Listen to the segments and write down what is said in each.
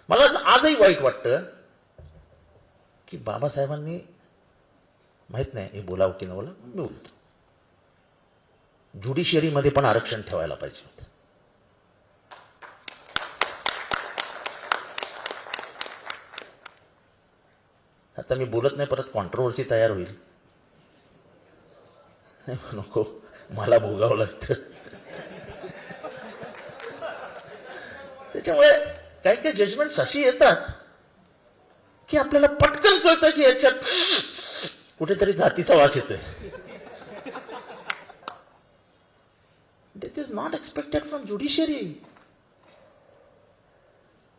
मला आजही वाईट वाटतं की बाबासाहेबांनी, माहित नाही हे बोलावं की न बोला, मी बोलतो, ज्युडिशियरीमध्ये पण आरक्षण ठेवायला पाहिजे होतं. आता मी बोलत नाही, परत कॉन्ट्रोवर्सी तयार होईल. नको, मला भोगावं लागतं. त्याच्यामुळे काही काही जजमेंट्स अशी येतात की आपल्याला पटकन कळतं की याच्यात कुठेतरी जातीचा वास येतोय. It is not expected from judiciary.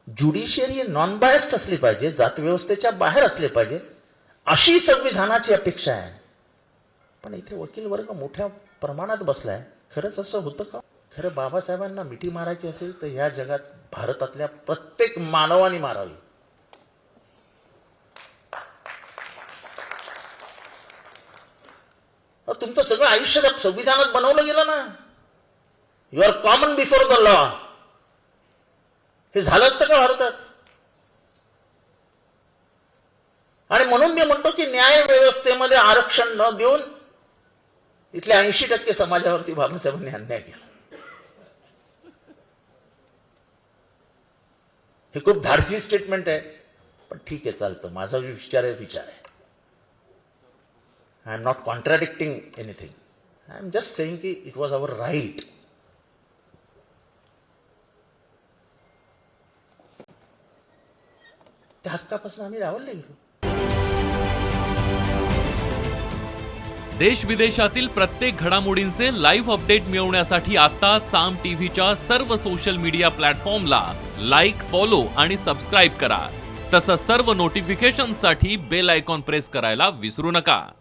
Judiciary non biased असली पाहिजे, जात व्यवस्थेच्या बाहेर असले पाहिजे, अशी संविधानाची अपेक्षा आहे. पण इथे वकील वर्ग मोठ्या प्रमाणात बसलाय. खरंच असं होतं का? खरं बाबासाहेबांना मिठी मारायची असेल तर ह्या जगात भारतातल्या प्रत्येक मानवाने मारावी. तुमचं सगळं आयुष्य संविधानात बनवलं गेलं ना. You are common before the law. हे झालं असतं का भारतात? आणि म्हणून मी म्हणतो की न्याय व्यवस्थेमध्ये आरक्षण न देऊन इथल्या 80% समाजावरती बाबासाहेबांनी अन्याय केला. हे खूप धाडसी स्टेटमेंट आहे, पण ठीक आहे, चालतं. माझा जो विचार आहे. I am not contradicting anything. I am just saying की इट वॉज अवर राईट. त्या हक्कापासून आम्ही डावलले गेलो. देश विदेशातील प्रत्येक घडामोडींचे लाईव्ह अपडेट मिळवण्यासाठी आता साम टीव्हीच्या सर्व सोशल मीडिया प्लॅटफॉर्मला लाईक, फॉलो आणि सबस्क्राईब करा. तसंच सर्व नोटिफिकेशनसाठी बेल आयकॉन प्रेस करायला विसरू नका.